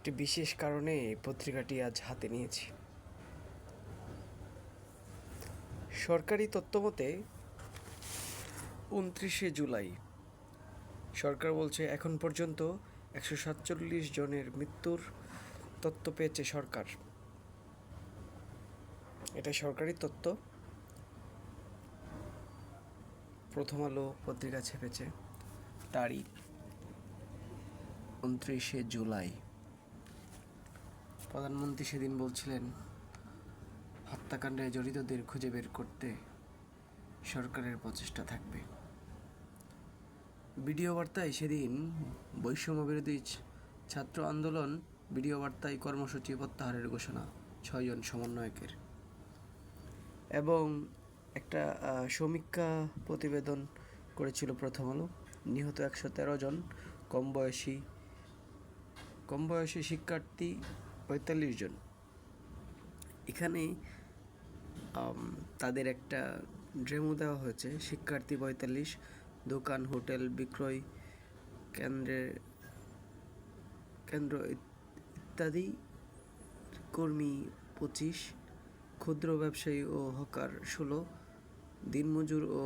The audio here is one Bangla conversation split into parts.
একটি বিশেষ কারণে এই পত্রিকাটি আজ হাতে নিয়েছি। সরকারি তথ্যমতে ২৯শে জুলাই সরকার বলছে এখন পর্যন্ত ১৪৭ জনের মৃত্যুর তথ্য পেয়েছে সরকার। এটা সরকারি তথ্য, প্রথম আলো পত্রিকা ছেপেছে তারিখ ২৯শে জুলাই। প্রধানমন্ত্রী সেদিন বলছিলেন হত্যাকাণ্ডে জড়িতদের খুঁজে বের করতে সরকারের প্রচেষ্টা থাকবে। ভিডিও বার্তায় সেদিন বৈষম্য বিরোধী ছাত্র আন্দোলন ভিডিও বার্তায় কর্মসূচি প্রত্যাহারের ঘোষণা ৬ জন সমন্বয়কের, এবং একটা সমীক্ষা প্রতিবেদন করেছিল প্রথম আলো। নিহত ১১৩ জন, কম বয়সী শিক্ষার্থী ৪৫ জন। এখানে তাদের একটা ডেমো দেওয়া হয়েছে। শিক্ষার্থী ৪৫, দোকান, হোটেল, বিক্রয় কেন্দ্র ইত্যাদি কর্মী ২৫, ক্ষুদ্র ব্যবসায়ী ও হকার ১৬, দিনমজুর ও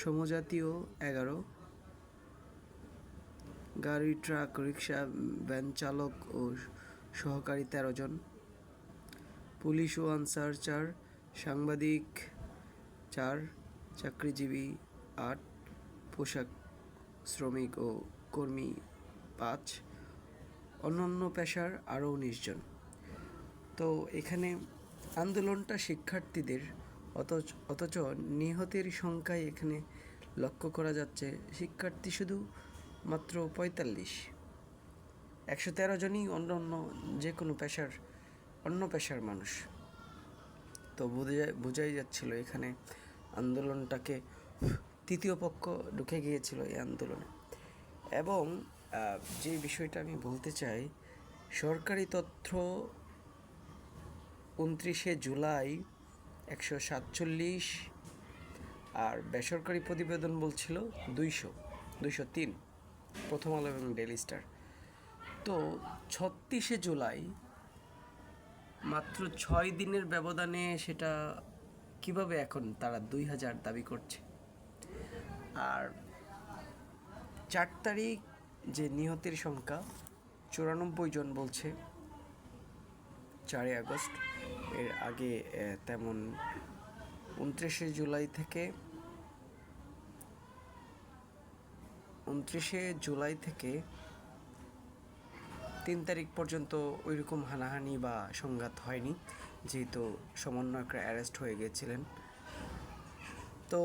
সমজাতীয় ১১, গাড়ি, ট্রাক, রিক্সা, ভ্যান চালক ও সহকারী ১৩ জন, পুলিশ ও আনসার ৪, সাংবাদিক ৪, চাকরিজীবী ৮, পোশাক শ্রমিক ও কর্মী ৫, অন্যান্য পেশার আরও ১৯ জন। তো এখানে আন্দোলনটা শিক্ষার্থীদের, অথচ নিহতের সংখ্যায় এখানে লক্ষ্য করা যাচ্ছে শিক্ষার্থী শুধু মাত্র ৪৫। ১১৩ জনই অন্য যে কোনো অন্য পেশার মানুষ। তো বোঝাই যাচ্ছিল এখানে আন্দোলনটাকে তৃতীয় পক্ষ ঢুকে গিয়েছিল এই আন্দোলনে। এবং যে বিষয়টা আমি বলতে চাই, সরকারি তথ্য ২৯শে জুলাই ১৪৭, আর বেসরকারি প্রতিবেদন বলছিল ২০৩, প্রথম আলো এবং ডেইলি স্টার। তো ৩৬শে জুলাই মাত্র ৬ দিনের ব্যবধানে সেটা কিভাবে এখন তারা ২০০০ দাবি করছে। আর ৪ তারিখ যে নিহতের সংখ্যা ৯৪ জন বলছে ৪ আগস্ট। এর আগে তেমন ২৯শে জুলাই থেকে ৩ তারিখ পর্যন্ত ওইরকম হানাহানি বা সংঘাত হয়নি, যেহেতু সমন্বয়করা অ্যারেস্ট হয়ে গিয়েছিলেন। তো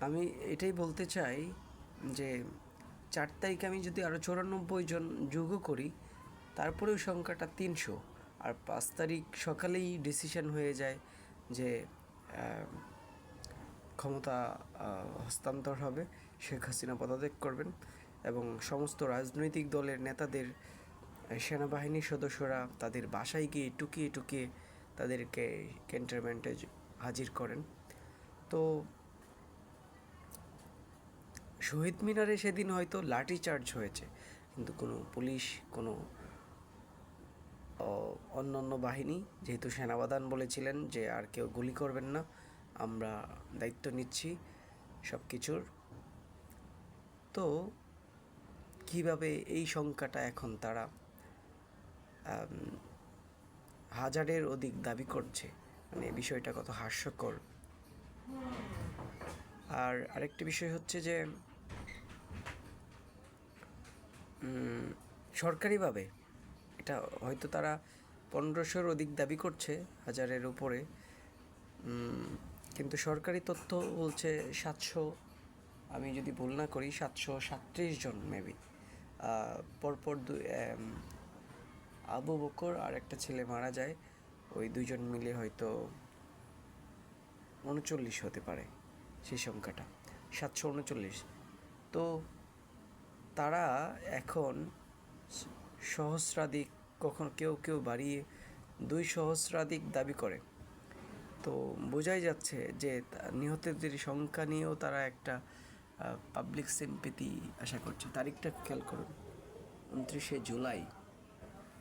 আমি এটাই বলতে চাই যে ৪ তারিখে আমি যদি আরও ৯৪ জন যোগ করি, তারপরেও সংখ্যাটা ৩০০। আর ৫ তারিখ সকালেই ডিসিশন হয়ে যায় যে ক্ষমতা হস্তান্তর হবে, শেখ হাসিনা পদত্যাগ করবেন এবং সমস্ত রাজনৈতিক দলের নেতাদের, সেনাবাহিনীর সদস্যরা তাদের বাসায় গিয়ে টুকিয়ে তাদেরকে ক্যান্টনমেন্টে হাজির করেন। তো শহীদ মিনারে সেদিন হয়তো লাঠি চার্জ হয়েছে, কিন্তু কোনো পুলিশ, কোনো অন্যান্য বাহিনী, যেহেতু সেনাপ্রধান বলেছিলেন যে আর কেউ গুলি করবেন না, আমরা দায়িত্ব নিচ্ছি সব কিছুর। তো কিভাবে এই সংখ্যাটা এখন তারা হাজারের অধিক দাবি করছে, মানে বিষয়টা কত হাস্যকর। আর আরেকটি বিষয় হচ্ছে যে সরকারিভাবে এটা হয়তো তারা ১৫০০-র অধিক দাবি করছে, হাজারের উপরে, কিন্তু সরকারি তথ্য বলছে ৭০০, আমি যদি ভুল না করি ৭৩৭ জন মেবি। পরপর আবু বকর আর একটা ছেলে মারা যায়, ওই ২ জন মিলে হয়তো ৩৯ হতে পারে সেই সংখ্যাটা, ৭৩৯। তো তারা এখন সহস্রাধিক, কখন কেউ বাড়িয়ে ২ সহস্রাধিক দাবি করে। তো বোঝাই যাচ্ছে যে নিহতদের সংখ্যা নিয়েও তারা একটা পাবলিক সিম্পেথি আশা করছে। তারিখটা খেয়াল করুন, 29শে জুলাই।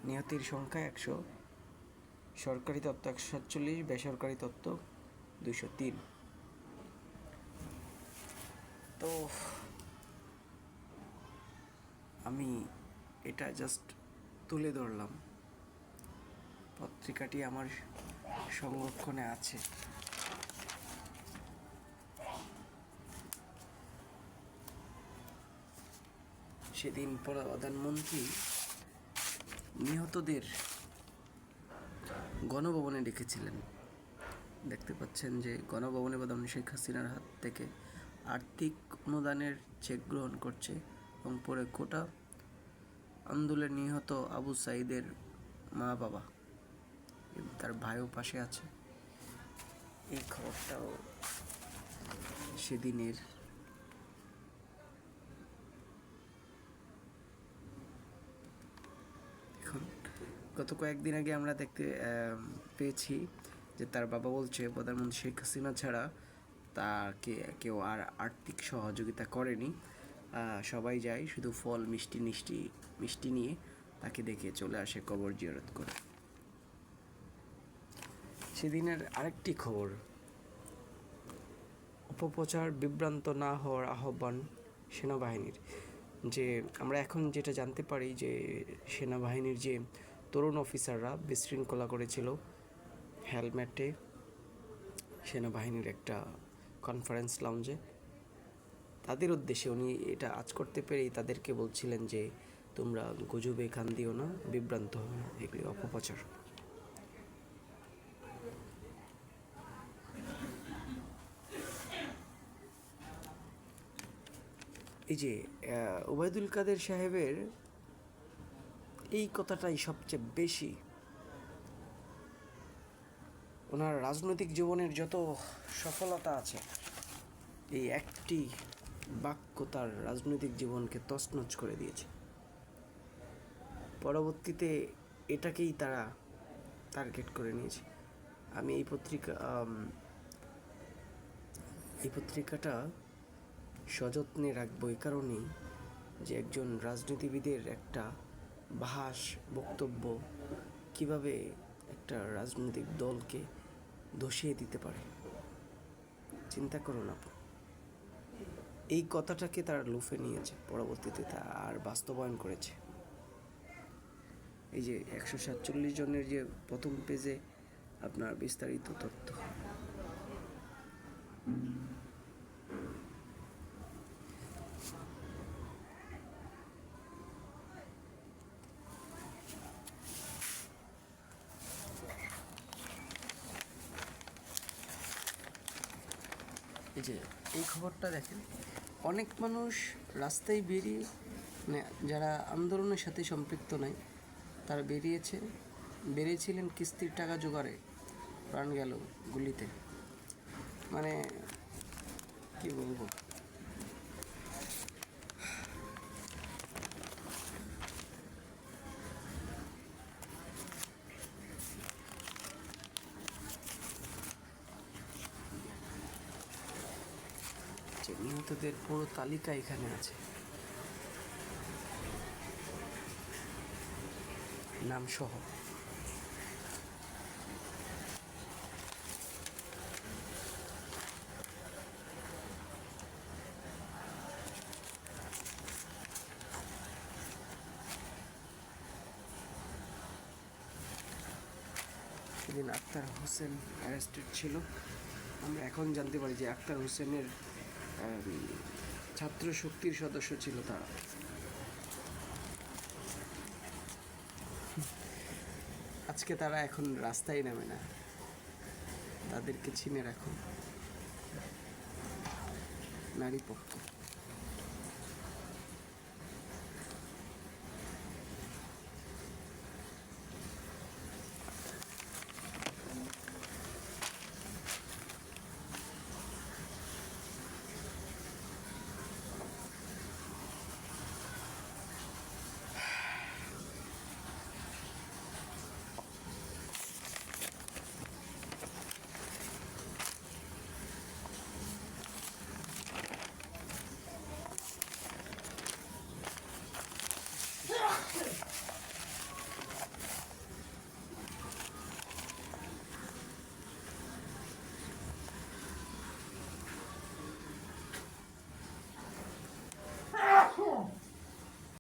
নিহতের সংখ্যা 100, সরকারি তথ্য 147, বেসরকারি তথ্য 203। তো আমি এটা জাস্ট তুলে ধরলাম, পত্রিকাটি আমার সংরক্ষণে আছে। সেদিন প্রধানমন্ত্রী নিহতদের গণভবনে ডেকেছিলেন। দেখতে পাচ্ছেন যে গণভবনে প্রধানমন্ত্রী শেখ হাসিনার হাত থেকে আর্থিক অনুদানের চেক গ্রহণ করছে এবং পরে কোটা আন্দোলনে নিহত আবু সাঈদের মা বাবা, তার ভাইও পাশে আছে। এই খবরটাও সেদিনের। এখন গত কয়েকদিন আগে আমরা দেখতে পেয়েছি যে তার বাবা বলছে প্রধানমন্ত্রী শেখ হাসিনা ছাড়া তাকে কেউ আর আর্থিক সহযোগিতা করেনি, সবাই যায় শুধু ফল মিষ্টি নিয়ে তাকে দেখে চলে আসে কবর জিয়ারত করে। সেদিনের আরেকটি খবর, অপপ্রচার বিভ্রান্ত না হওয়ার আহ্বান সেনাবাহিনীর। যে আমরা এখন যেটা জানতে পারি যে সেনাবাহিনীর যে তরুণ অফিসাররা বিশৃঙ্খলা করেছিল হেলমেটে সেনাবাহিনীর একটা কনফারেন্স লাউঞ্জে, তাদের উদ্দেশ্যে উনি এটা আজ করতে পেরেই তাদেরকে বলছিলেন যে তোমরা গুজবে কান দিও না, বিভ্রান্ত হও না, এগুলি অপপ্রচার। এই যে ওবায়দুল কাদের সাহেবের এই কথাটাই সবচেয়ে বেশি ওনার রাজনৈতিক জীবনের যত সফলতা আছে, এই একটি বাক্য তার রাজনৈতিক জীবনকে তছনছ করে দিয়েছে। পরবর্তীতে এটাকেই তারা টার্গেট করে নিয়েছে। আমি এই পত্রিকাটা সযত্নে রাখবো এই কারণেই যে একজন রাজনীতিবিদের একটা ভাষ বক্তব্য কিভাবে একটা রাজনৈতিক দলকে ধসিয়ে দিতে পারে। চিন্তা করুন আপনি, এই কথাটাকে তারা লুফে নিয়েছে, পরবর্তীতে তা আর বাস্তবায়ন করেছে। এই যে 147 জনের যে প্রথম পেজে আপনার বিস্তারিত তথ্য। এই যে এই খবরটা দেখেন, অনেক মানুষ রাস্তায় বেরিয়ে, মানে যারা আন্দোলনের সাথে সম্পৃক্ত নাই, তারা বেরিয়েছিলেন কিস্তির টাকা জোগাড়ে, প্রাণ গেল গুলিতে। মানে কি বলবো, যে নিহতদের পুরো তালিকা এখানে আছে, নাম সহ। সেদিন আক্তার হোসেন অ্যারেস্টেড ছিল। আমরা এখন জানতে পারি যে আক্তার হোসেনের ছাত্র শক্তির সদস্য ছিল তারা। আজকে তারা এখন রাস্তায় নামে না, তাদেরকে চিনে রাখুন নারী পক্ষ।